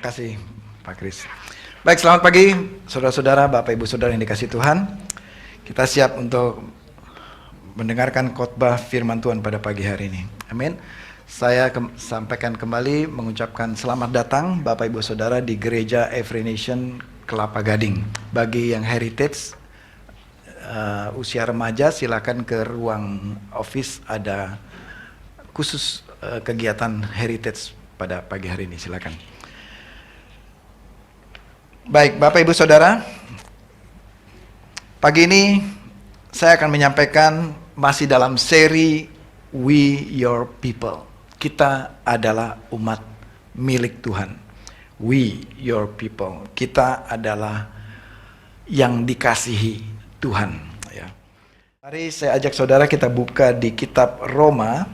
kasih Pak Kris. Baik, selamat pagi saudara-saudara, Bapak Ibu Saudara yang dikasihi Tuhan. Kita siap untuk mendengarkan khotbah firman Tuhan pada pagi hari ini. Amin. Saya sampaikan kembali mengucapkan selamat datang Bapak Ibu Saudara di Gereja Every Nation Kelapa Gading. Bagi yang heritage usia remaja, silakan ke ruang office, ada khusus kegiatan heritage pada pagi hari ini, silakan. Baik, Bapak Ibu Saudara, pagi ini saya akan menyampaikan masih dalam seri We Your People. Kita adalah umat milik Tuhan. We Your People. Kita adalah yang dikasihi Tuhan. Ya. Mari saya ajak saudara kita buka di kitab Roma.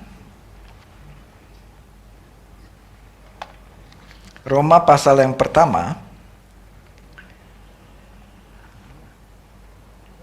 Roma pasal yang pertama.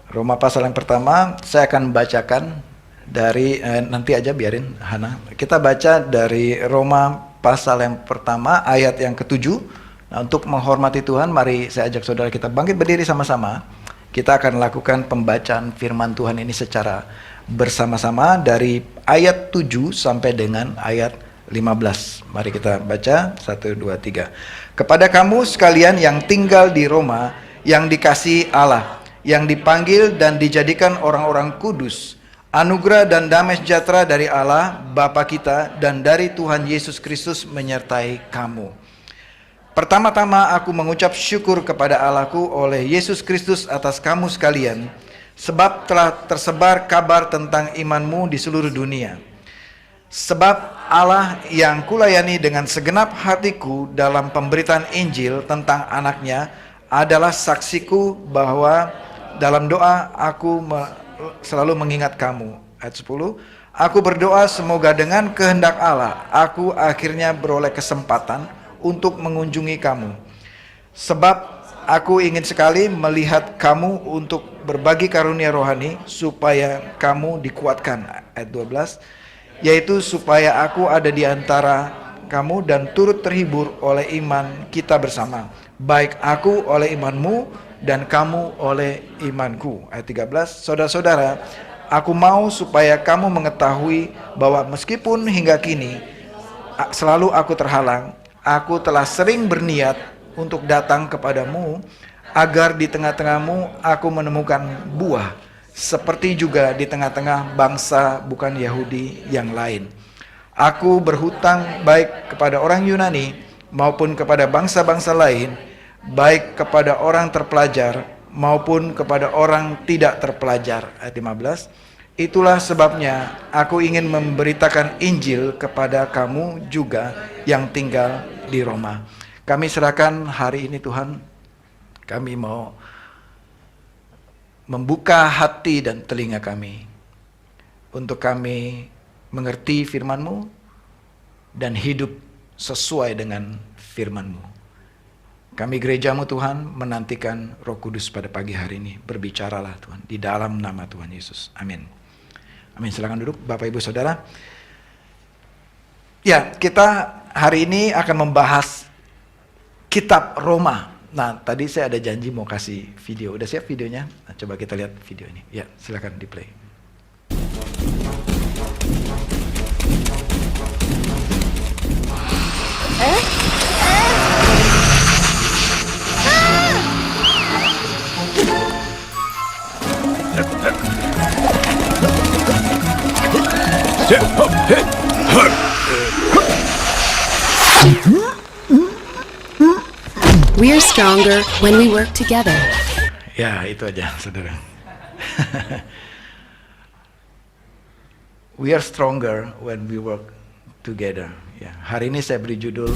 Roma pasal yang pertama, saya akan bacakan dari, nanti aja biarin Hana. Kita baca dari Roma pasal yang pertama, ayat yang ke-7. Nah, untuk menghormati Tuhan, mari saya ajak saudara kita bangkit berdiri sama-sama. Kita akan lakukan pembacaan firman Tuhan ini secara bersama-sama dari ayat 7 sampai dengan ayat 15. Mari kita baca, 1, 2, 3. Kepada kamu sekalian yang tinggal di Roma, yang dikasihi Allah, yang dipanggil dan dijadikan orang-orang kudus, anugerah dan damai sejahtera dari Allah Bapa kita dan dari Tuhan Yesus Kristus menyertai kamu. Pertama-tama aku mengucap syukur kepada Allahku oleh Yesus Kristus atas kamu sekalian, sebab telah tersebar kabar tentang imanmu di seluruh dunia. Sebab Allah yang kulayani dengan segenap hatiku dalam pemberitaan Injil tentang anaknya adalah saksiku bahwa dalam doa aku selalu mengingat kamu. Ayat 10. Aku berdoa semoga dengan kehendak Allah aku akhirnya beroleh kesempatan untuk mengunjungi kamu. Sebab aku ingin sekali melihat kamu untuk berbagi karunia rohani supaya kamu dikuatkan. Ayat 12. Yaitu supaya aku ada di antara kamu dan turut terhibur oleh iman kita bersama. Baik aku oleh imanmu dan kamu oleh imanku. Ayat 13. Saudara-saudara, aku mau supaya kamu mengetahui bahwa meskipun hingga kini selalu aku terhalang, aku telah sering berniat untuk datang kepadamu agar di tengah-tengahmu aku menemukan buah, seperti juga di tengah-tengah bangsa bukan Yahudi yang lain. Aku berhutang baik kepada orang Yunani maupun kepada bangsa-bangsa lain, baik kepada orang terpelajar maupun kepada orang tidak terpelajar. Ayat 15. Itulah sebabnya aku ingin memberitakan Injil kepada kamu juga yang tinggal di Roma. Kami serahkan hari ini Tuhan, kami mau membuka hati dan telinga kami untuk kami mengerti firman-Mu dan hidup sesuai dengan firman-Mu. Kami gereja-Mu Tuhan menantikan Roh Kudus pada pagi hari ini. Berbicaralah Tuhan di dalam nama Tuhan Yesus. Amin. Amin. Silakan duduk Bapak Ibu Saudara. Ya, kita hari ini akan membahas kitab Roma. Nah, tadi saya ada janji mau kasih video. Udah siap videonya? Nah, coba kita lihat video ini. Ya, silakan di play. We are stronger when we work together. Ya, itu aja, saudara. We are stronger when we work together. Ya, hari ini saya beri judul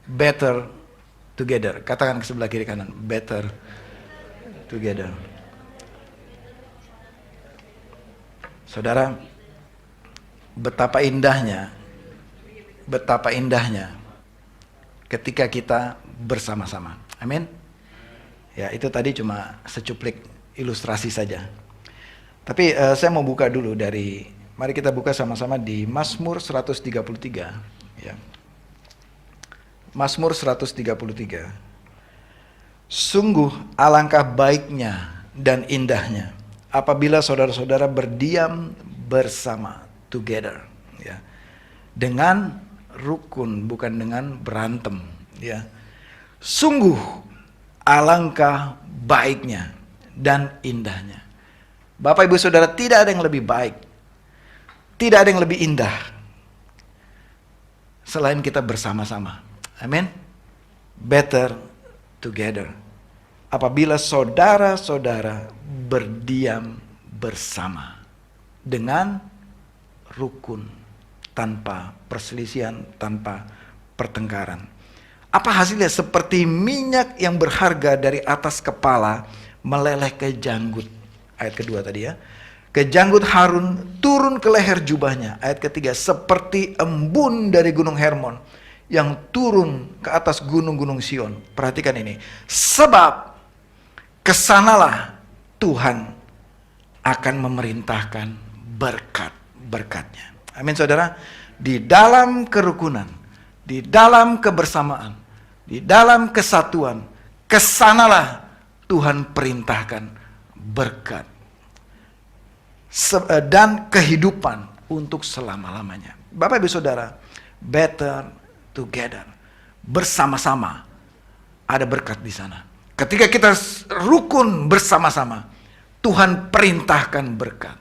Better Together. Katakan ke sebelah kiri kanan, Better Together. Saudara, betapa indahnya ketika kita bersama-sama. Amin. Ya, itu tadi cuma secuplik ilustrasi saja. Tapi saya mau buka dulu dari, mari kita buka sama-sama di Mazmur 133. Ya. Mazmur 133. Sungguh alangkah baiknya dan indahnya apabila saudara-saudara berdiam bersama, together, ya, dengan rukun, bukan dengan berantem, ya. Sungguh alangkah baiknya dan indahnya. Bapak Ibu Saudara, tidak ada yang lebih baik, tidak ada yang lebih indah selain kita bersama-sama. Amin. Better together. Apabila saudara-saudara berdiam bersama dengan rukun, tanpa perselisihan, tanpa pertengkaran. Apa hasilnya? Seperti minyak yang berharga dari atas kepala meleleh ke janggut. Ayat kedua tadi ya. Ke janggut Harun turun ke leher jubahnya. Ayat ketiga, seperti embun dari gunung Hermon yang turun ke atas gunung-gunung Sion. Perhatikan ini. Sebab kesanalah Tuhan akan memerintahkan berkat-berkatnya. Amin saudara. Di dalam kerukunan, di dalam kebersamaan, di dalam kesatuan, kesanalah Tuhan perintahkan berkat dan kehidupan untuk selama-lamanya. Bapak Ibu Saudara, better together, bersama-sama ada berkat di sana. Ketika kita rukun bersama-sama, Tuhan perintahkan berkat.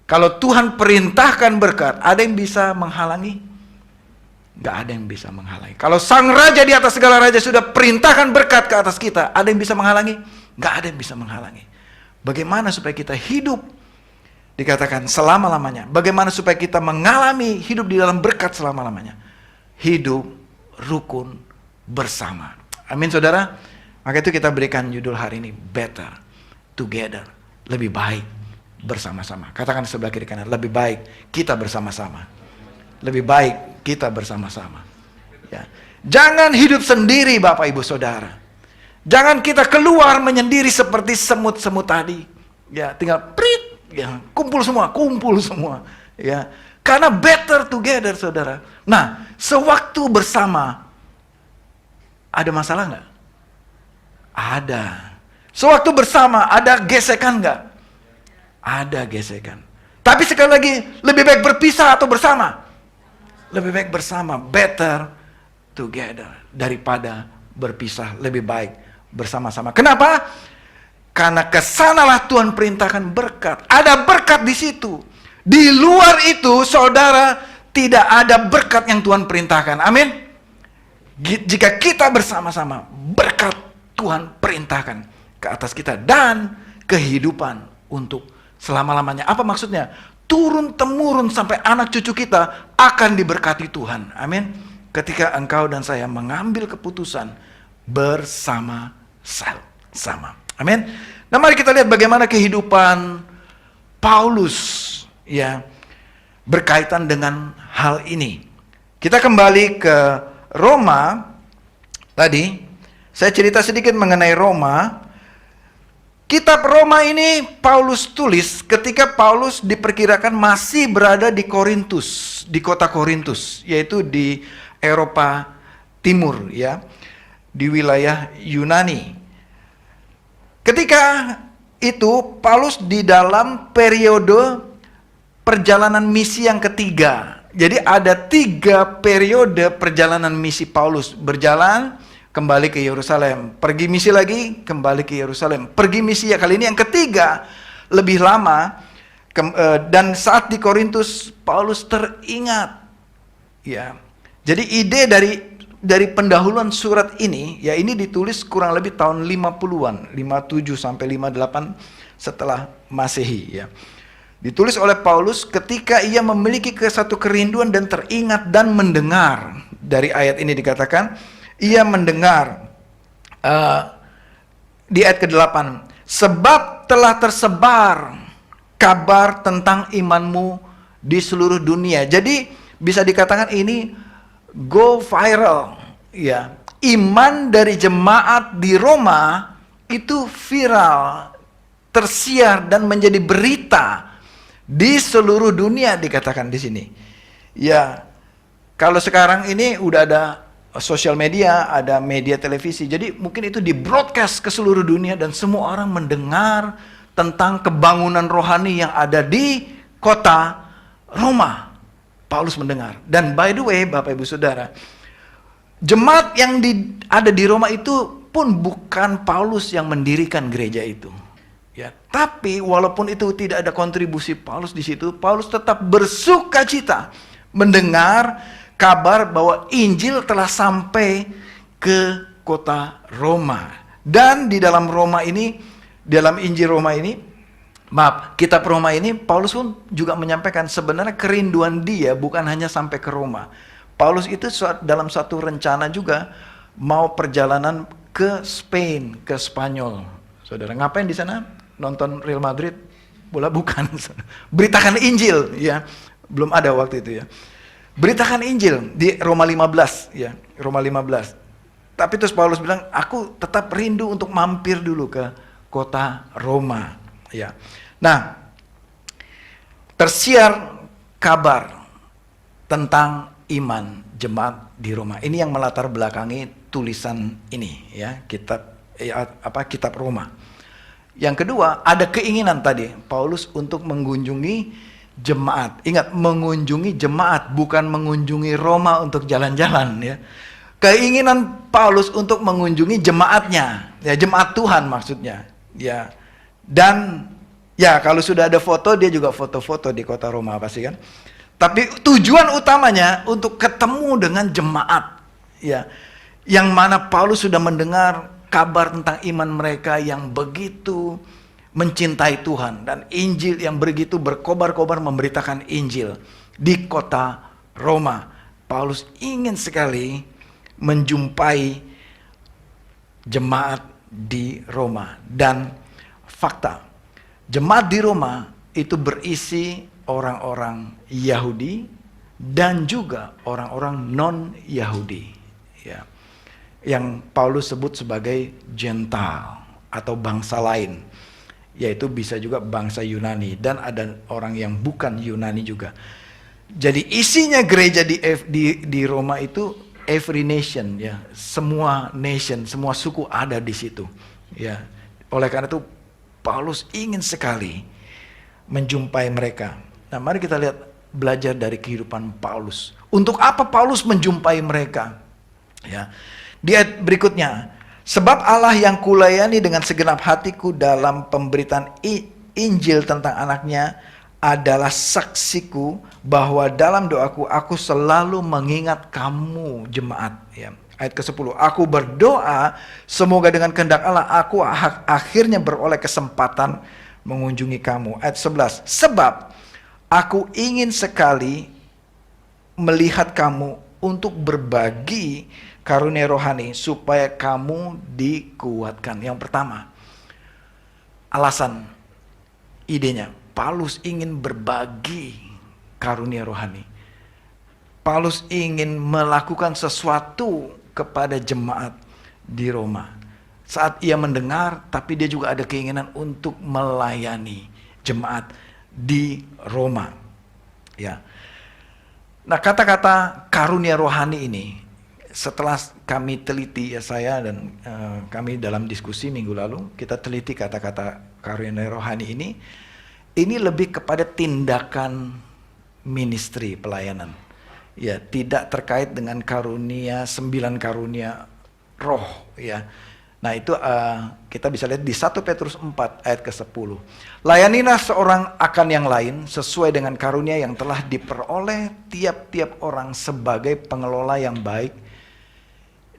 Kalau Tuhan perintahkan berkat, ada yang bisa menghalangi? Gak ada yang bisa menghalangi. Kalau Sang Raja di atas segala raja sudah perintahkan berkat ke atas kita, ada yang bisa menghalangi? Gak ada yang bisa menghalangi. Bagaimana supaya kita hidup dikatakan selama-lamanya? Bagaimana supaya kita mengalami hidup di dalam berkat selama-lamanya? Hidup rukun bersama. Amin saudara. Maka itu kita berikan judul hari ini, better together, lebih baik bersama-sama. Katakan sebelah kiri kanan, lebih baik kita bersama-sama. Lebih baik kita bersama-sama. Ya. Jangan hidup sendiri Bapak Ibu Saudara. Jangan kita keluar menyendiri seperti semut-semut tadi. Ya, tinggal prit, ya, kumpul semua, ya. Karena better together saudara. Nah, sewaktu bersama ada masalah nggak? Ada. Sewaktu bersama ada gesekan nggak? Ada gesekan. Tapi sekali lagi, lebih baik berpisah atau bersama? Lebih baik bersama, better together daripada berpisah. Lebih baik bersama-sama. Kenapa? Karena kesanalah Tuhan perintahkan berkat. Ada berkat di situ. Di luar itu, saudara, tidak ada berkat yang Tuhan perintahkan. Amin. Jika kita bersama-sama, berkat Tuhan perintahkan ke atas kita dan kehidupan untuk selama-lamanya. Apa maksudnya? Turun-temurun sampai anak cucu kita akan diberkati Tuhan. Amin. Ketika engkau dan saya mengambil keputusan bersama-sama. Amin. Nah, mari kita lihat bagaimana kehidupan Paulus ya berkaitan dengan hal ini. Kita kembali ke Roma. Tadi saya cerita sedikit mengenai Roma. Kitab Roma ini Paulus tulis ketika Paulus diperkirakan masih berada di Korintus, di kota Korintus, yaitu di Eropa Timur ya, di wilayah Yunani. Ketika itu Paulus di dalam periode perjalanan misi yang ketiga. Jadi ada 3 periode perjalanan misi Paulus. Berjalan, kembali ke Yerusalem, pergi misi lagi, kembali ke Yerusalem, pergi misi ya kali ini yang ketiga, lebih lama. Dan saat di Korintus Paulus teringat ya. Jadi ide dari pendahuluan surat ini, ya ini ditulis kurang lebih tahun 50-an, 57 sampai 58 setelah Masehi ya. Ditulis oleh Paulus ketika ia memiliki satu kerinduan dan teringat dan mendengar. Dari ayat ini dikatakan, ia mendengar di ayat ke-8, sebab telah tersebar kabar tentang imanmu di seluruh dunia. Jadi bisa dikatakan ini go viral ya. Iman dari jemaat di Roma itu viral, tersiar dan menjadi berita di seluruh dunia dikatakan di sini. Ya, kalau sekarang ini udah ada sosial media, ada media televisi. Jadi mungkin itu di broadcast ke seluruh dunia dan semua orang mendengar tentang kebangunan rohani yang ada di kota Roma. Paulus mendengar. Dan by the way, Bapak Ibu Saudara, jemaat yang ada di Roma itu pun bukan Paulus yang mendirikan gereja itu. Ya, tapi walaupun itu tidak ada kontribusi Paulus di situ, Paulus tetap bersukacita mendengar kabar bahwa Injil telah sampai ke kota Roma. Dan di dalam Roma ini, dalam Injil Roma ini, kitab Roma ini, Paulus pun juga menyampaikan sebenarnya kerinduan dia bukan hanya sampai ke Roma. Paulus itu dalam satu rencana juga mau perjalanan ke Spain, ke Spanyol. Saudara, ngapain di sana? Nonton Real Madrid? Bola bukan. Beritakan Injil, ya. Belum ada waktu itu, ya. Beritakan Injil di Roma 15, ya. Roma 15. Tapi terus Paulus bilang, aku tetap rindu untuk mampir dulu ke kota Roma, ya. Nah, tersiar kabar tentang iman jemaat di Roma. Ini yang melatar belakangi tulisan ini, ya, kitab Roma. Yang kedua, ada keinginan tadi Paulus untuk mengunjungi jemaat. Ingat, mengunjungi jemaat, bukan mengunjungi Roma untuk jalan-jalan, ya. Keinginan Paulus untuk mengunjungi jemaatnya, ya, jemaat Tuhan maksudnya, ya. Dan ya, kalau sudah ada foto, dia juga foto-foto di kota Roma pasti kan. Tapi tujuan utamanya untuk ketemu dengan jemaat, ya, yang mana Paulus sudah mendengar kabar tentang iman mereka yang begitu mencintai Tuhan dan Injil yang begitu berkobar-kobar memberitakan Injil di kota Roma. Paulus ingin sekali menjumpai jemaat di Roma. Dan fakta, jemaat di Roma itu berisi orang-orang Yahudi dan juga orang-orang non-Yahudi, ya, yang Paulus sebut sebagai Gentile atau bangsa lain, yaitu bisa juga bangsa Yunani, dan ada orang yang bukan Yunani juga. Jadi isinya gereja di Roma itu every nation, ya, semua nation, semua suku ada di situ, ya. Oleh karena itu Paulus ingin sekali menjumpai mereka. Nah, mari kita lihat, belajar dari kehidupan Paulus. Untuk apa Paulus menjumpai mereka? Ya. Di ayat berikutnya, sebab Allah yang kulayani dengan segenap hatiku dalam pemberitaan Injil tentang anaknya adalah saksiku bahwa dalam doaku aku selalu mengingat kamu jemaat, ya. Ayat ke-10, aku berdoa semoga dengan kehendak Allah aku akhirnya beroleh kesempatan mengunjungi kamu. Ayat 11, sebab aku ingin sekali melihat kamu untuk berbagi karunia rohani supaya kamu dikuatkan. Yang pertama, alasan idenya, Paulus ingin berbagi karunia rohani. Paulus ingin melakukan sesuatu kepada jemaat di Roma. Saat ia mendengar, tapi dia juga ada keinginan untuk melayani jemaat di Roma. Ya. Nah, kata-kata karunia rohani ini, setelah kami teliti, ya, saya dan kami dalam diskusi minggu lalu, kita teliti kata-kata karunia rohani ini lebih kepada tindakan ministry, pelayanan. Ya, tidak terkait dengan karunia, 9 karunia roh, ya. Nah, itu kita bisa lihat di 1 Petrus 4 ayat ke-10. Layanilah seorang akan yang lain sesuai dengan karunia yang telah diperoleh tiap-tiap orang sebagai pengelola yang baik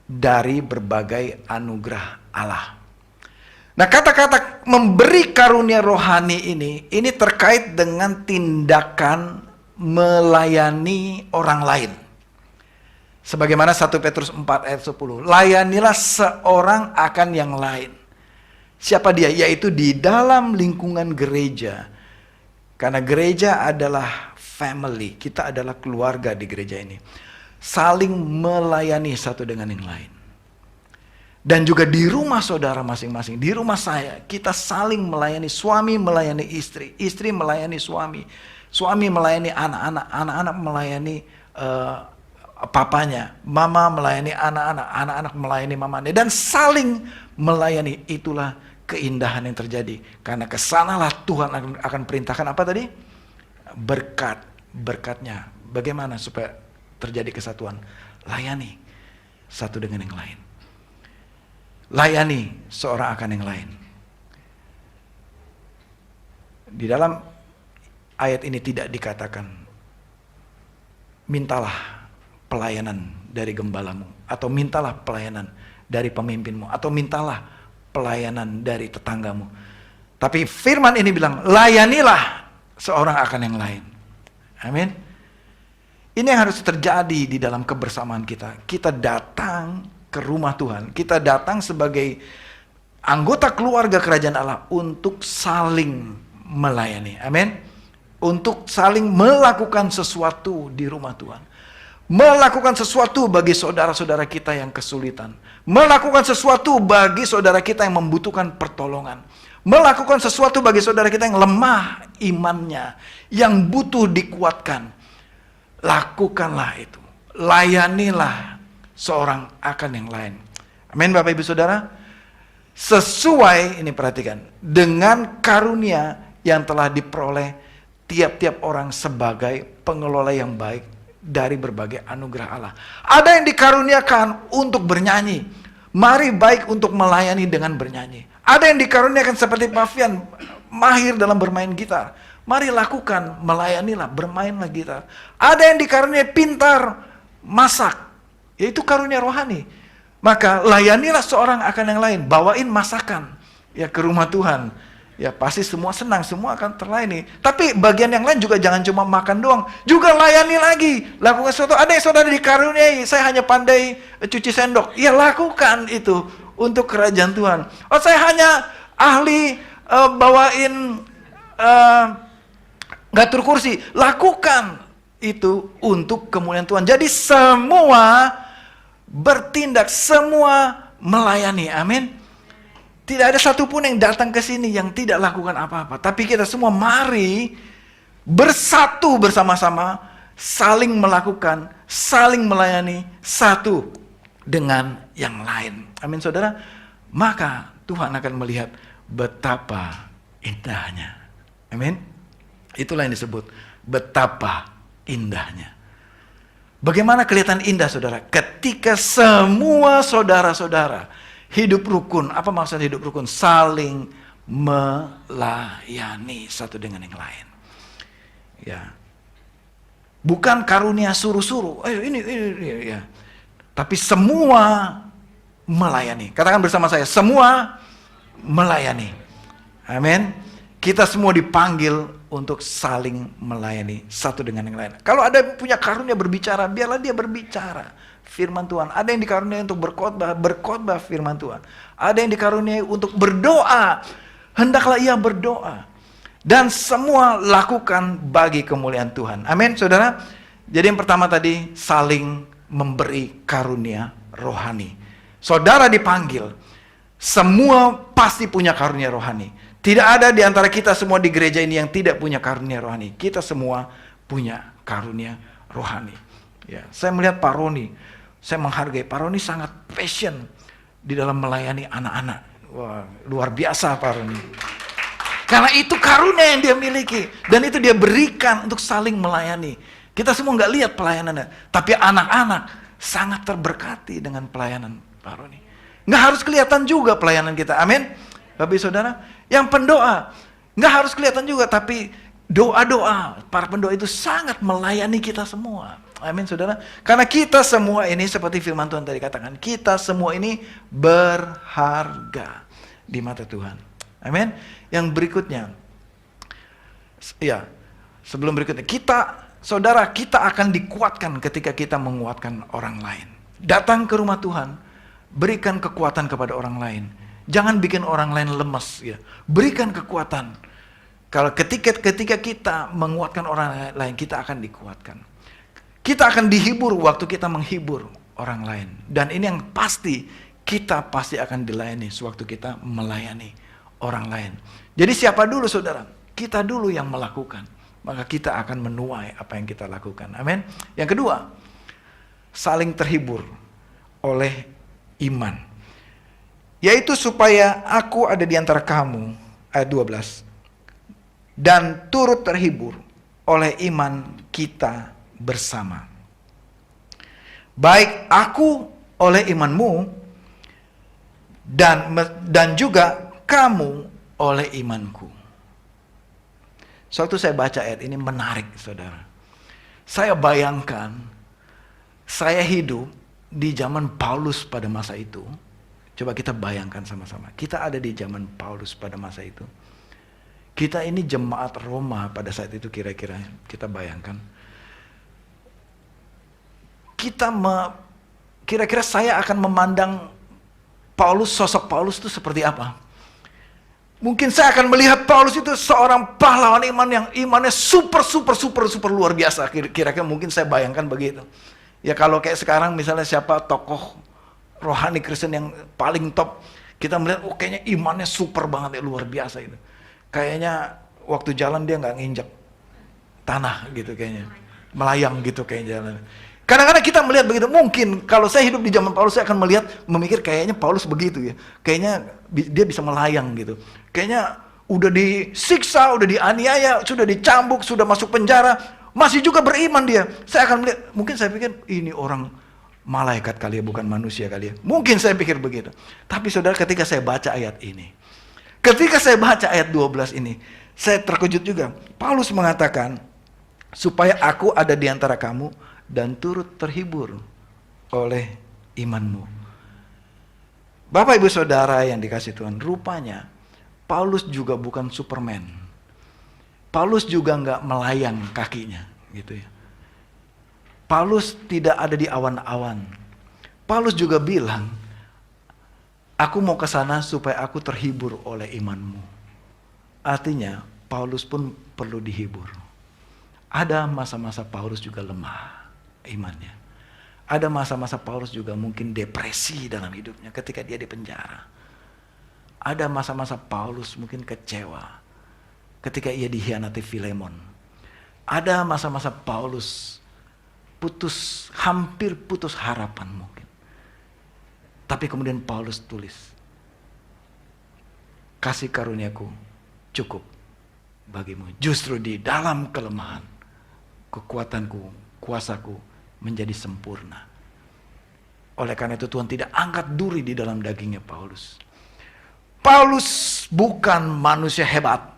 dari berbagai anugerah Allah. Nah, kata-kata memberi karunia rohani ini terkait dengan tindakan melayani orang lain. Sebagaimana 1 Petrus 4 ayat 10. Layanilah seorang akan yang lain. Siapa dia? Yaitu di dalam lingkungan gereja. Karena gereja adalah family. Kita adalah keluarga di gereja ini. Saling melayani satu dengan yang lain. Dan juga di rumah saudara masing-masing. Di rumah saya. Kita saling melayani. Suami melayani istri. Istri melayani suami. Suami melayani anak-anak. Anak-anak melayani papanya, mama melayani anak-anak, anak-anak melayani mamanya, dan saling melayani. Itulah keindahan yang terjadi. Karena kesanalah Tuhan akan perintahkan apa tadi? Berkatnya. Bagaimana supaya terjadi kesatuan? Layani satu dengan yang lain. Layani seorang akan yang lain. Di dalam ayat ini tidak dikatakan mintalah pelayanan dari gembalamu, atau mintalah pelayanan dari pemimpinmu, atau mintalah pelayanan dari tetanggamu. Tapi firman ini bilang, layanilah seorang akan yang lain. Amin. Ini yang harus terjadi di dalam kebersamaan kita. Kita datang ke rumah Tuhan, kita datang sebagai anggota keluarga kerajaan Allah untuk saling melayani. Amin. Untuk saling melakukan sesuatu di rumah Tuhan. Melakukan sesuatu bagi saudara-saudara kita yang kesulitan. Melakukan sesuatu bagi saudara kita yang membutuhkan pertolongan. Melakukan sesuatu bagi saudara kita yang lemah imannya, yang butuh dikuatkan. Lakukanlah itu. Layanilah seorang akan yang lain. Amin, Bapak Ibu Saudara. Sesuai, ini perhatikan, dengan karunia yang telah diperoleh tiap-tiap orang sebagai pengelola yang baik dari berbagai anugerah Allah. Ada yang dikaruniakan untuk bernyanyi. Mari baik untuk melayani dengan bernyanyi. Ada yang dikaruniakan seperti Pak Fian, mahir dalam bermain gitar. Mari lakukan, melayanilah, bermainlah gitar. Ada yang dikaruniai pintar masak, yaitu karunia rohani. Maka layanilah seorang akan yang lain, bawain masakan ya ke rumah Tuhan. Ya pasti semua senang, semua akan terlayani. Tapi bagian yang lain juga jangan cuma makan doang, juga layani lagi. Lakukan sesuatu. Ada yang saudara dikaruniai, saya hanya pandai cuci sendok. Ya lakukan itu untuk kerajaan Tuhan. Oh saya hanya ahli bawain ngatur kursi. Lakukan itu untuk kemuliaan Tuhan. Jadi semua bertindak, semua melayani. Amin. Tidak ada satupun yang datang ke sini yang tidak lakukan apa-apa. Tapi kita semua mari bersatu bersama-sama, saling melakukan, saling melayani satu dengan yang lain. Amin saudara. Maka Tuhan akan melihat betapa indahnya. Amin. Itulah yang disebut betapa indahnya. Bagaimana kelihatan indah saudara? Ketika semua saudara-saudara hidup rukun. Apa maksud hidup rukun? Saling melayani satu dengan yang lain. Ya. Bukan karunia suruh-suruh. Ayo ini ya. Tapi semua melayani. Katakan bersama saya, semua melayani. Amin. Kita semua dipanggil untuk saling melayani satu dengan yang lain. Kalau ada yang punya karunia berbicara, biarlah dia berbicara firman Tuhan. Ada yang dikaruniai untuk berkhotbah firman Tuhan. Ada yang dikaruniai untuk berdoa, hendaklah ia berdoa. Dan semua lakukan bagi kemuliaan Tuhan. Amin, saudara. Jadi yang pertama tadi, saling memberi karunia rohani. Saudara dipanggil, semua pasti punya karunia rohani. Tidak ada di antara kita semua di gereja ini yang tidak punya karunia rohani. Kita semua punya karunia rohani. Ya, saya melihat Pak Roni, saya menghargai Pak Roni, sangat passion di dalam melayani anak-anak. Wah, luar biasa Pak Roni. Karena itu karunia yang dia miliki. Dan itu dia berikan untuk saling melayani. Kita semua nggak lihat pelayanannya. Tapi anak-anak sangat terberkati dengan pelayanan Pak Roni. Nggak harus kelihatan juga pelayanan kita. Amin. Bapak Ibu Saudara. Yang pendoa. Nggak harus kelihatan juga. Tapi doa-doa. Para pendoa itu sangat melayani kita semua. Amin saudara. Karena kita semua ini seperti firman Tuhan tadi katakan. Kita semua ini berharga di mata Tuhan. Amin. Yang berikutnya. Ya. Sebelum berikutnya. Saudara kita akan dikuatkan ketika kita menguatkan orang lain. Datang ke rumah Tuhan. Berikan kekuatan kepada orang lain. Jangan bikin orang lain lemas. Ya. Berikan kekuatan. Kalau ketika kita menguatkan orang lain, kita akan dikuatkan. Kita akan dihibur waktu kita menghibur orang lain. Dan ini yang pasti, kita pasti akan dilayani sewaktu kita melayani orang lain. Jadi siapa dulu saudara? Kita dulu yang melakukan. Maka kita akan menuai apa yang kita lakukan. Amin. Yang kedua, saling terhibur oleh iman. Yaitu supaya aku ada di antara kamu, ayat 12, dan turut terhibur oleh iman kita bersama. Baik aku oleh imanmu, dan juga kamu oleh imanku. Suatu saya baca ayat ini menarik, saudara. Saya bayangkan saya hidup di zaman Paulus pada masa itu. Coba kita bayangkan sama-sama. Kita ada di zaman Paulus pada masa itu. Kita ini jemaat Roma pada saat itu, kira-kira kita bayangkan. Kira-kira saya akan memandang Paulus, sosok Paulus itu seperti apa? Mungkin saya akan melihat Paulus itu seorang pahlawan iman yang imannya super luar biasa. Kira-kira mungkin saya bayangkan begitu. Ya kalau kayak sekarang misalnya siapa tokoh rohani Kristen yang paling top, kita melihat kayaknya imannya super banget ya, luar biasa itu. Kayaknya waktu jalan dia nggak nginjak tanah gitu kayaknya. Melayang gitu kayaknya jalan. Kadang-kadang kita melihat begitu. Mungkin kalau saya hidup di zaman Paulus, saya akan memikir kayaknya Paulus begitu ya. Kayaknya dia bisa melayang gitu. Kayaknya udah disiksa, udah dianiaya, sudah dicambuk, sudah masuk penjara, masih juga beriman dia. Saya akan melihat, mungkin saya pikir ini orang malaikat kali ya, bukan manusia kali ya. Mungkin saya pikir begitu. Tapi saudara, ketika saya baca ayat ini, ketika saya baca ayat 12 ini, saya terkejut juga. Paulus mengatakan, supaya aku ada di antara kamu dan turut terhibur oleh imanmu. Bapak ibu saudara yang dikasih Tuhan, rupanya Paulus juga bukan Superman. Paulus juga nggak melayang kakinya gitu ya. Paulus tidak ada di awan-awan. Paulus juga bilang, aku mau ke sana supaya aku terhibur oleh imanmu. Artinya Paulus pun perlu dihibur. Ada masa-masa Paulus juga lemah imannya. Ada masa-masa Paulus juga mungkin depresi dalam hidupnya ketika dia di penjara. Ada masa-masa Paulus mungkin kecewa ketika ia dikhianati Filemon. Ada masa-masa Paulus hampir putus harapan mungkin. Tapi kemudian Paulus tulis, kasih karuniaku cukup bagimu. Justru di dalam kelemahan, kekuatanku, kuasaku menjadi sempurna. Oleh karena itu Tuhan tidak angkat duri di dalam dagingnya Paulus. Paulus bukan manusia hebat.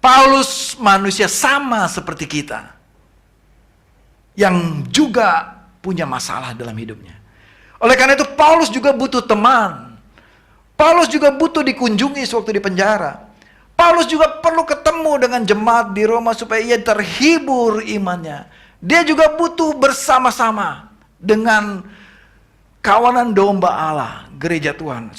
Paulus manusia sama seperti kita, yang juga punya masalah dalam hidupnya. Oleh karena itu Paulus juga butuh teman. Paulus juga butuh dikunjungi sewaktu di penjara. Paulus juga perlu ketemu dengan jemaat di Roma supaya ia terhibur imannya. Dia juga butuh bersama-sama dengan kawanan domba Allah, gereja Tuhan.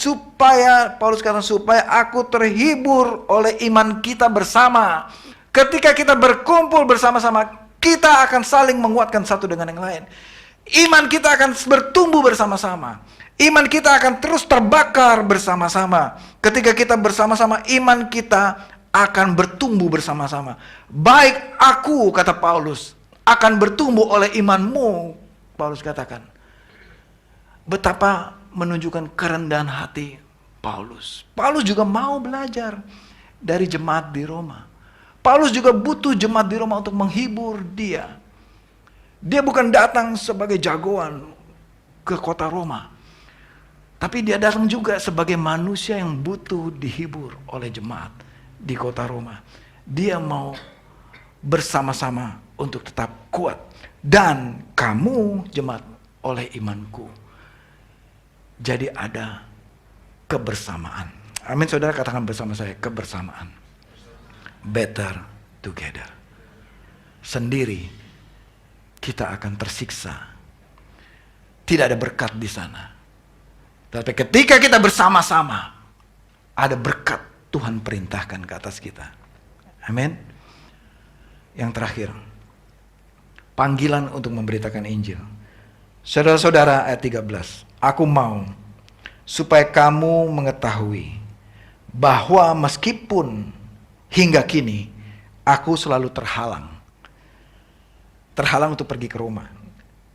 Paulus katakan, supaya aku terhibur oleh iman kita bersama. Ketika kita berkumpul bersama-sama, kita akan saling menguatkan satu dengan yang lain. Iman kita akan bertumbuh bersama-sama. Iman kita akan terus terbakar bersama-sama. Ketika kita bersama-sama, iman kita akan bertumbuh bersama-sama. Baik aku, kata Paulus, akan bertumbuh oleh imanmu. Paulus katakan. Betapa menunjukkan kerendahan hati Paulus. Paulus juga mau belajar dari jemaat di Roma. Paulus juga butuh jemaat di Roma untuk menghibur dia. Dia bukan datang sebagai jagoan ke kota Roma. Tapi dia datang juga sebagai manusia yang butuh dihibur oleh jemaat di kota Roma. Dia mau bersama-sama untuk tetap kuat. Dan kamu jemaat oleh imanku. Jadi ada kebersamaan. Amin, saudara, katakan bersama saya, kebersamaan. Better together. Sendiri kita akan tersiksa. Tidak ada berkat di sana. Tapi ketika kita bersama-sama, ada berkat Tuhan perintahkan ke atas kita. Amin. Yang terakhir, panggilan untuk memberitakan Injil. Saudara-saudara, ayat 13. Aku mau supaya kamu mengetahui bahwa meskipun hingga kini aku selalu terhalang untuk pergi ke Roma.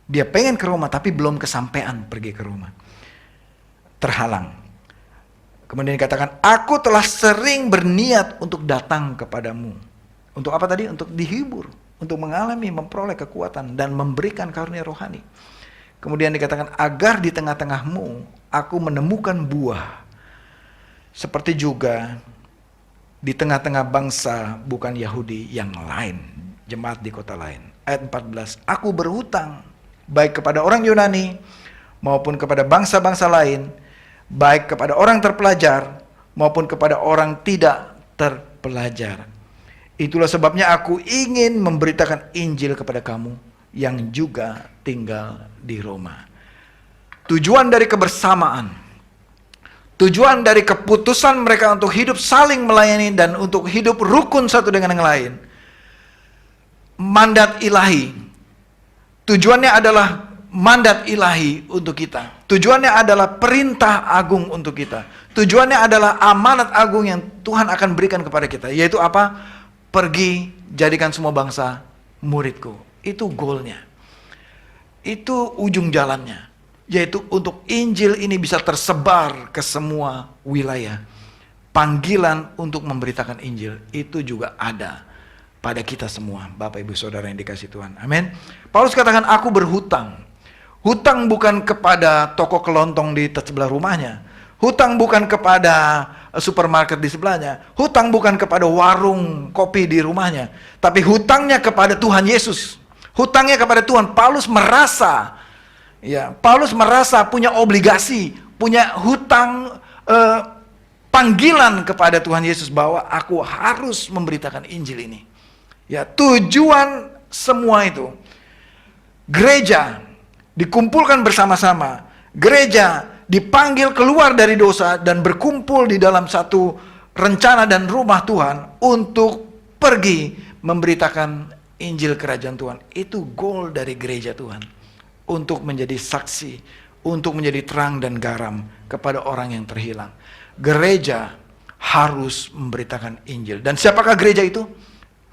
Dia pengen ke Roma tapi belum kesampaian pergi ke Roma. Terhalang. Kemudian dikatakan, aku telah sering berniat untuk datang kepadamu. Untuk apa tadi? Untuk dihibur, untuk mengalami, memperoleh kekuatan dan memberikan karunia rohani. Kemudian dikatakan, agar di tengah-tengahmu aku menemukan buah. Seperti juga di tengah-tengah bangsa bukan Yahudi yang lain, jemaat di kota lain. Ayat 14, aku berhutang baik kepada orang Yunani maupun kepada bangsa-bangsa lain, baik kepada orang terpelajar maupun kepada orang tidak terpelajar. Itulah sebabnya aku ingin memberitakan Injil kepada kamu yang juga tinggal di Roma. Tujuan dari kebersamaan, tujuan dari keputusan mereka untuk hidup saling melayani dan untuk hidup rukun satu dengan yang lain, mandat ilahi. Tujuannya adalah mandat ilahi untuk kita. Tujuannya adalah perintah agung untuk kita. Tujuannya adalah amanat agung yang Tuhan akan berikan kepada kita. Yaitu apa? Pergi, jadikan semua bangsa muridku. Itu goalnya. Itu ujung jalannya. Yaitu untuk Injil ini bisa tersebar ke semua wilayah. Panggilan untuk memberitakan Injil itu juga ada pada kita semua, Bapak Ibu Saudara yang dikasihi Tuhan. Amin. Paulus katakan, aku berhutang. Hutang bukan kepada toko kelontong di sebelah rumahnya. Hutang bukan kepada supermarket di sebelahnya. Hutang bukan kepada warung kopi di rumahnya. Tapi hutangnya kepada Tuhan Yesus. Hutangnya kepada Tuhan. Paulus merasa punya obligasi, punya hutang panggilan kepada Tuhan Yesus bahwa aku harus memberitakan Injil ini. Ya, tujuan semua itu, gereja dikumpulkan bersama-sama, gereja dipanggil keluar dari dosa dan berkumpul di dalam satu rencana dan rumah Tuhan untuk pergi memberitakan Injil kerajaan Tuhan. Itu goal dari gereja Tuhan, untuk menjadi saksi, untuk menjadi terang dan garam kepada orang yang terhilang. Gereja harus memberitakan Injil. Dan siapakah gereja itu?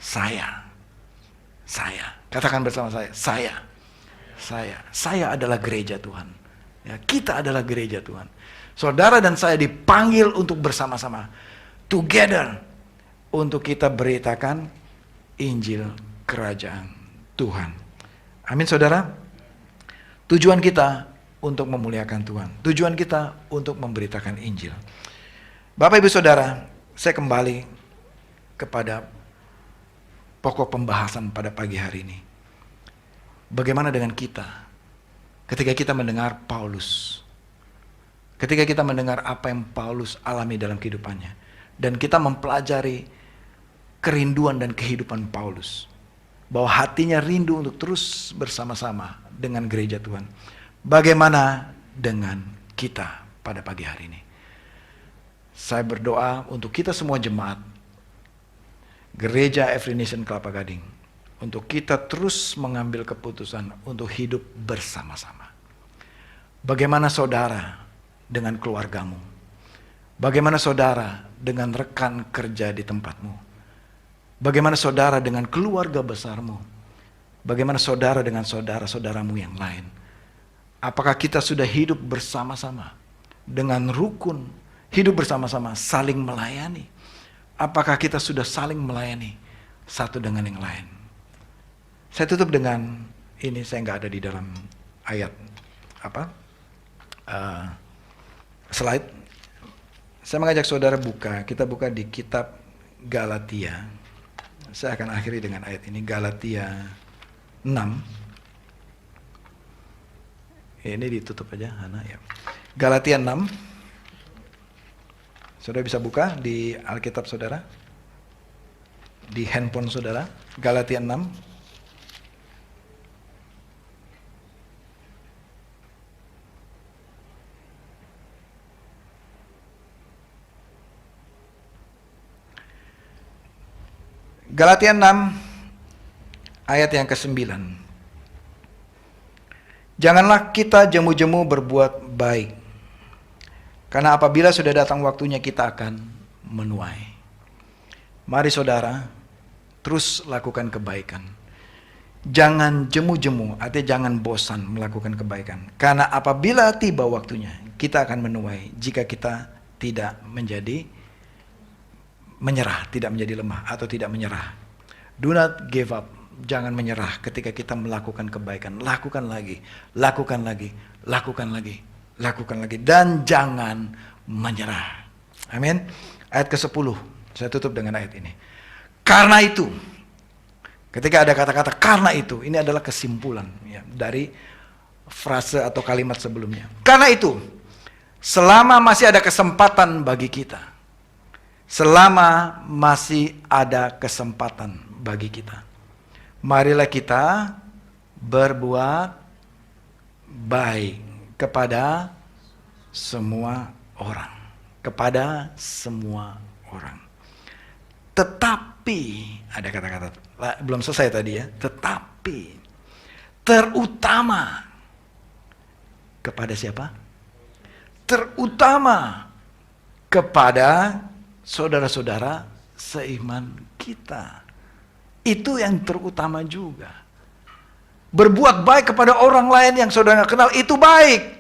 Saya. Katakan bersama saya. Saya adalah gereja Tuhan. Ya, kita adalah gereja Tuhan. Saudara dan saya dipanggil untuk bersama-sama, together, untuk kita beritakan Injil kerajaan Tuhan. Amin, saudara. Tujuan kita untuk memuliakan Tuhan. Tujuan kita untuk memberitakan Injil. Bapak Ibu Saudara, saya kembali kepada pokok pembahasan pada pagi hari ini. Bagaimana dengan kita ketika kita mendengar Paulus? Ketika kita mendengar apa yang Paulus alami dalam kehidupannya, dan kita mempelajari kerinduan dan kehidupan Paulus, bahwa hatinya rindu untuk terus bersama-sama dengan gereja Tuhan. Bagaimana dengan kita pada pagi hari ini? Saya berdoa untuk kita semua jemaat Gereja Every Nation Kelapa Gading, untuk kita terus mengambil keputusan untuk hidup bersama-sama. Bagaimana saudara dengan keluargamu? Bagaimana saudara dengan rekan kerja di tempatmu? Bagaimana saudara dengan keluarga besarmu? Bagaimana saudara dengan saudara-saudaramu yang lain? Apakah kita sudah hidup bersama-sama dengan rukun, hidup bersama-sama saling melayani? Apakah kita sudah saling melayani satu dengan yang lain? Saya tutup dengan ini, saya nggak ada di dalam ayat slide. Saya mengajak saudara kita buka di kitab Galatia. Saya akan akhiri dengan ayat ini, Galatia 6. Ini ditutup aja, Hana ya. Galatia 6. Saudara bisa buka di Alkitab saudara, di handphone saudara, Galatia 6. Galatia 6 ayat yang ke-9. Janganlah kita jemu-jemu berbuat baik, karena apabila sudah datang waktunya kita akan menuai. Mari saudara, terus lakukan kebaikan. Jangan jemu-jemu, artinya jangan bosan melakukan kebaikan. Karena apabila tiba waktunya, kita akan menuai jika kita tidak menjadi menyerah, tidak menjadi lemah atau tidak menyerah. Do not give up. Jangan menyerah ketika kita melakukan kebaikan. Lakukan lagi, lakukan lagi, lakukan lagi, lakukan lagi. Dan jangan menyerah. Amin. Ayat ke-10. Saya tutup dengan ayat ini. Karena itu, ketika ada kata-kata karena itu, ini adalah kesimpulan ya, dari frase atau kalimat sebelumnya. Karena itu, selama masih ada kesempatan bagi kita, selama masih ada kesempatan bagi kita, marilah kita berbuat baik kepada semua orang. Kepada semua orang. Tetapi, ada kata-kata, belum selesai tadi ya. Tetapi, terutama kepada siapa? Terutama kepada saudara-saudara seiman kita. Itu yang terutama juga. Berbuat baik kepada orang lain yang saudara nggak kenal, itu baik.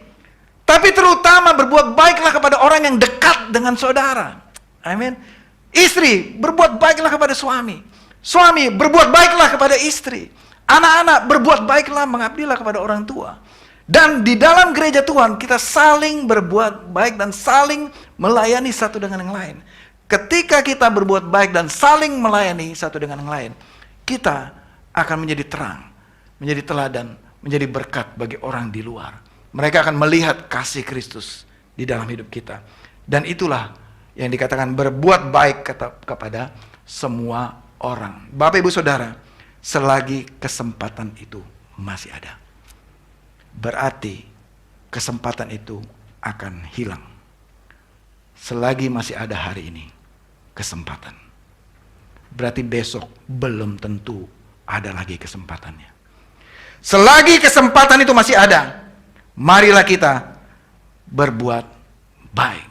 Tapi terutama berbuat baiklah kepada orang yang dekat dengan saudara. Amin. Istri, berbuat baiklah kepada suami. Suami, berbuat baiklah kepada istri. Anak-anak, berbuat baiklah, mengabdilah kepada orang tua. Dan di dalam gereja Tuhan, kita saling berbuat baik dan saling melayani satu dengan yang lain. Ketika kita berbuat baik dan saling melayani satu dengan yang lain, kita akan menjadi terang, menjadi teladan, menjadi berkat bagi orang di luar. Mereka akan melihat kasih Kristus di dalam hidup kita. Dan itulah yang dikatakan berbuat baik kepada semua orang. Bapak Ibu Saudara, selagi kesempatan itu masih ada, berarti kesempatan itu akan hilang. Selagi masih ada hari ini kesempatan, berarti besok belum tentu ada lagi kesempatannya. Selagi kesempatan itu masih ada, marilah kita berbuat baik.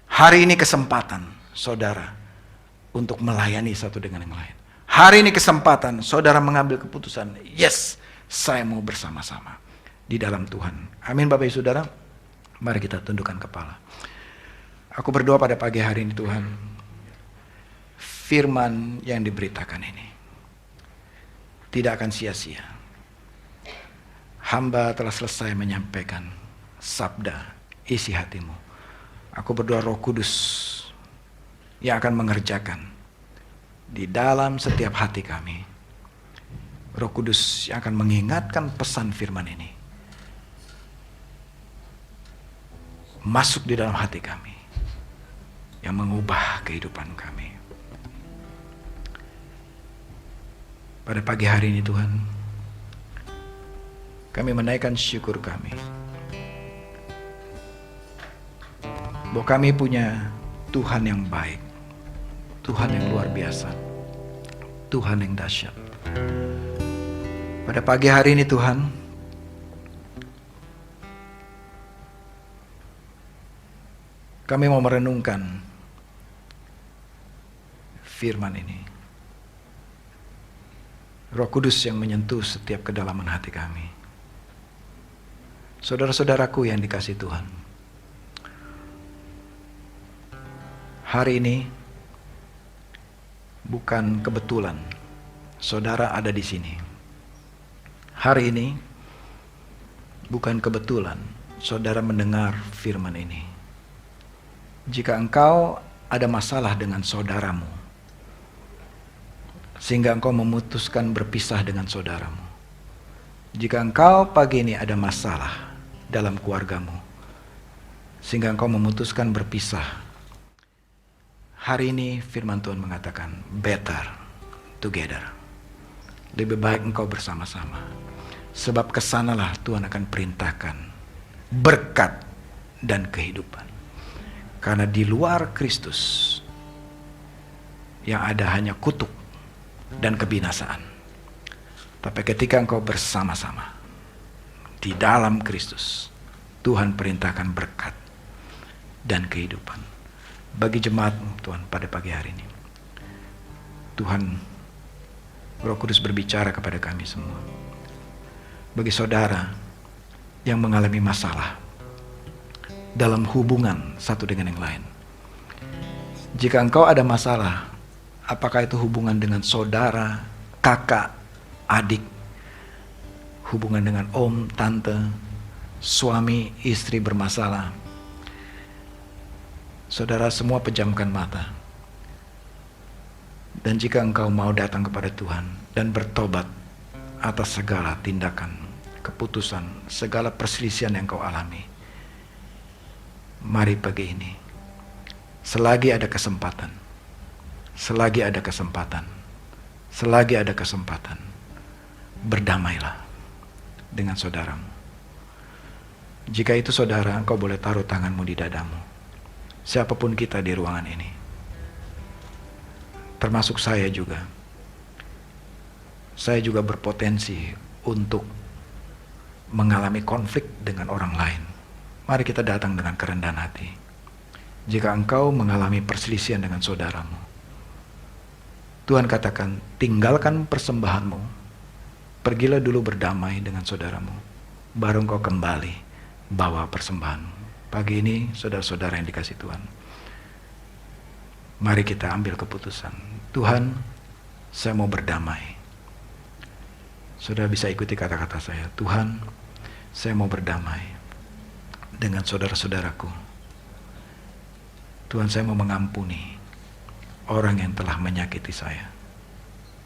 Hari ini kesempatan saudara untuk melayani satu dengan yang lain. Hari ini kesempatan saudara mengambil keputusan, yes, saya mau bersama-sama di dalam Tuhan. Amin Bapak Ibu Saudara. Mari kita tundukkan kepala. Aku berdoa pada pagi hari ini Tuhan, firman yang diberitakan ini tidak akan sia-sia. Hamba telah selesai menyampaikan sabda isi hatimu. Aku berdoa Roh Kudus yang akan mengerjakan di dalam setiap hati kami. Roh Kudus yang akan mengingatkan pesan firman ini masuk di dalam hati kami, yang mengubah kehidupan kami. Pada pagi hari ini Tuhan, kami menaikkan syukur kami bahwa kami punya Tuhan yang baik, Tuhan yang luar biasa, Tuhan yang dahsyat. Pada pagi hari ini Tuhan, kami mau merenungkan firman ini. Roh Kudus yang menyentuh setiap kedalaman hati kami. Saudara-saudaraku yang dikasihi Tuhan, hari ini bukan kebetulan saudara ada di sini. Hari ini bukan kebetulan saudara mendengar firman ini. Jika engkau ada masalah dengan saudaramu, sehingga engkau memutuskan berpisah dengan saudaramu. Jika engkau pagi ini ada masalah dalam keluargamu, sehingga engkau memutuskan berpisah, hari ini firman Tuhan mengatakan better together. Lebih baik engkau bersama-sama. Sebab kesanalah Tuhan akan perintahkan berkat dan kehidupan. Karena di luar Kristus yang ada hanya kutuk dan kebinasaan. Tapi ketika engkau bersama-sama di dalam Kristus, Tuhan perintahkan berkat dan kehidupan. Bagi jemaat Tuhan pada pagi hari ini, Tuhan Roh Kudus berbicara kepada kami semua. Bagi saudara yang mengalami masalah dalam hubungan satu dengan yang lain. Jika engkau ada masalah, apakah itu hubungan dengan saudara, kakak, adik, hubungan dengan om, tante, suami, istri bermasalah. Saudara semua pejamkan mata. Dan jika engkau mau datang kepada Tuhan dan bertobat atas segala tindakan, keputusan, segala perselisihan yang kau alami, mari pagi ini, selagi ada kesempatan, berdamailah dengan saudaramu. Jika itu saudara, engkau boleh taruh tanganmu di dadamu. Siapapun kita di ruangan ini, termasuk saya juga berpotensi untuk mengalami konflik dengan orang lain. Mari kita datang dengan kerendahan hati. Jika engkau mengalami perselisihan dengan saudaramu, Tuhan katakan, tinggalkan persembahanmu, pergilah dulu berdamai dengan saudaramu, baru engkau kembali bawa persembahanmu. Pagi ini saudara-saudara yang dikasih Tuhan, mari kita ambil keputusan. Tuhan, saya mau berdamai. Saudara bisa ikuti kata-kata saya. Tuhan, saya mau berdamai dengan saudara-saudaraku. Tuhan, saya mau mengampuni orang yang telah menyakiti saya,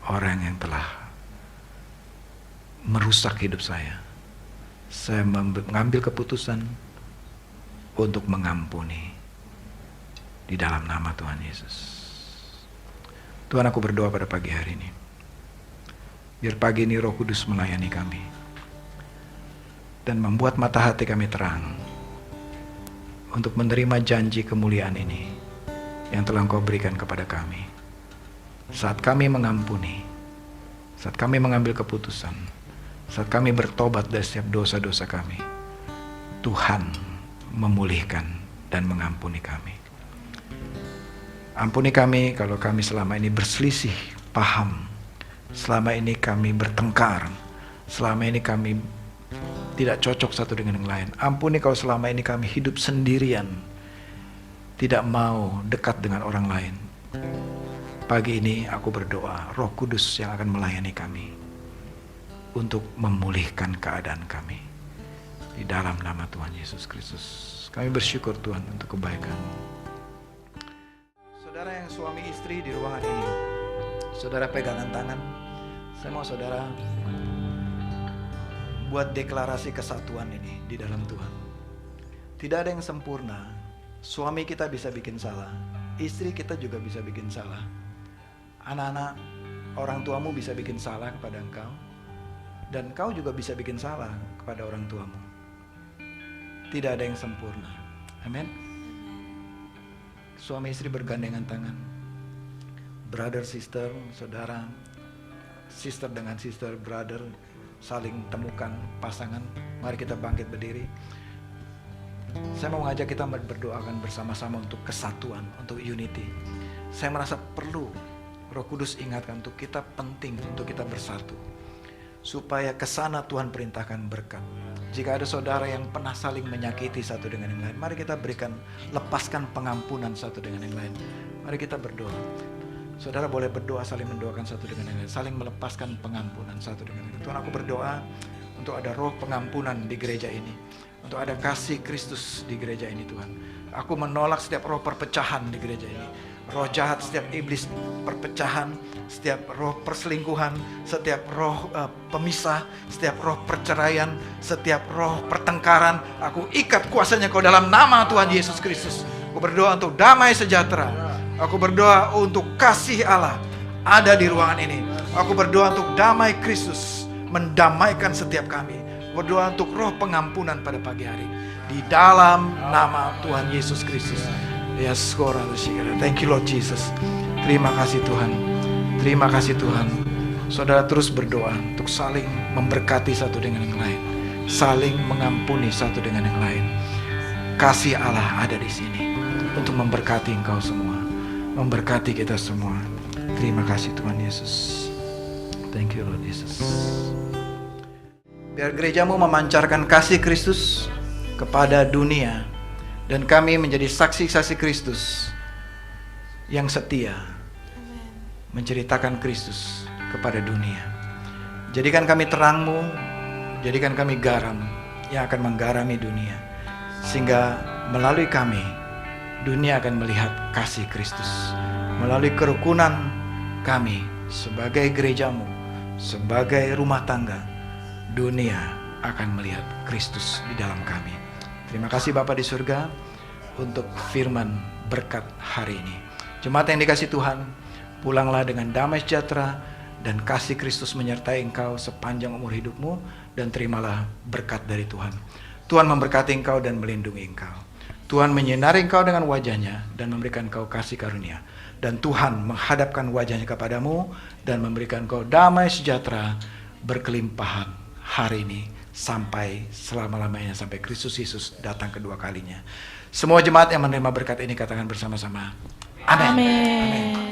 orang yang telah merusak hidup saya. Saya mengambil keputusan untuk mengampuni di dalam nama Tuhan Yesus. Tuhan, aku berdoa pada pagi hari ini, biar pagi ini Roh Kudus melayani kami dan membuat mata hati kami terang untuk menerima janji kemuliaan ini yang telah Engkau berikan kepada kami. Saat kami mengampuni, saat kami mengambil keputusan, saat kami bertobat dari setiap dosa-dosa kami, Tuhan memulihkan dan mengampuni kami. Ampuni kami kalau kami selama ini berselisih paham, selama ini kami bertengkar, selama ini kami tidak cocok satu dengan yang lain. Ampuni kalau selama ini kami hidup sendirian, tidak mau dekat dengan orang lain. Pagi ini aku berdoa, Roh Kudus yang akan melayani kami untuk memulihkan keadaan kami di dalam nama Tuhan Yesus Kristus. Kami bersyukur Tuhan untuk kebaikan-Mu. Saudara yang suami istri di ruangan ini, saudara pegangan tangan. Saya mau saudara buat deklarasi kesatuan ini di dalam Tuhan. Tidak ada yang sempurna. Suami kita bisa bikin salah, istri kita juga bisa bikin salah, anak-anak, orang tuamu bisa bikin salah kepada engkau, dan kau juga bisa bikin salah kepada orang tuamu. Tidak ada yang sempurna. Amin. Suami istri bergandengan tangan, brother sister, saudara, sister dengan sister, brother, saling temukan pasangan. Mari kita bangkit berdiri. Saya mau mengajak kita berdoakan bersama-sama untuk kesatuan, untuk unity. Saya merasa perlu Roh Kudus ingatkan untuk kita, penting untuk kita bersatu, supaya kesana Tuhan perintahkan berkat. Jika ada saudara yang pernah saling menyakiti satu dengan yang lain, mari kita berikan, lepaskan pengampunan satu dengan yang lain. Mari kita berdoa. Saudara boleh berdoa, saling mendoakan satu dengan yang lain, saling melepaskan pengampunan satu dengan yang lain. Tuhan, aku berdoa untuk ada roh pengampunan di gereja ini, untuk ada kasih Kristus di gereja ini Tuhan. Aku menolak setiap roh perpecahan di gereja ini, roh jahat, setiap iblis perpecahan, setiap roh perselingkuhan, setiap roh pemisah, setiap roh perceraian, setiap roh pertengkaran. Aku ikat kuasanya Kau dalam nama Tuhan Yesus Kristus. Aku berdoa untuk damai sejahtera. Aku berdoa untuk kasih Allah ada di ruangan ini. Aku berdoa untuk damai Kristus mendamaikan setiap kami. Berdoa untuk roh pengampunan pada pagi hari di dalam nama Tuhan Yesus Kristus. Yes, thank you Lord Jesus. Terima kasih Tuhan. Terima kasih Tuhan. Saudara terus berdoa untuk saling memberkati satu dengan yang lain, saling mengampuni satu dengan yang lain. Kasih Allah ada di sini untuk memberkati engkau semua, memberkati kita semua. Terima kasih Tuhan Yesus. Thank you Lord Jesus. Biar gerejamu memancarkan kasih Kristus kepada dunia, dan kami menjadi saksi-saksi Kristus yang setia menceritakan Kristus kepada dunia. Jadikan kami terang-Mu, jadikan kami garam yang akan menggarami dunia, sehingga melalui kami dunia akan melihat kasih Kristus. Melalui kerukunan kami sebagai gereja-Mu, sebagai rumah tangga, dunia akan melihat Kristus di dalam kami. Terima kasih Bapa di surga untuk firman berkat hari ini. Jemaat yang dikasih Tuhan, pulanglah dengan damai sejahtera dan kasih Kristus menyertai engkau sepanjang umur hidupmu, dan terimalah berkat dari Tuhan. Tuhan memberkati engkau dan melindungi engkau. Tuhan menyinari engkau dengan wajahnya dan memberikan engkau kasih karunia. Dan Tuhan menghadapkan wajahnya kepadamu dan memberikan engkau damai sejahtera berkelimpahan hari ini sampai selama-lamanya, sampai Kristus Yesus datang kedua kalinya. Semua jemaat yang menerima berkat ini katakan bersama-sama, amin. Amin.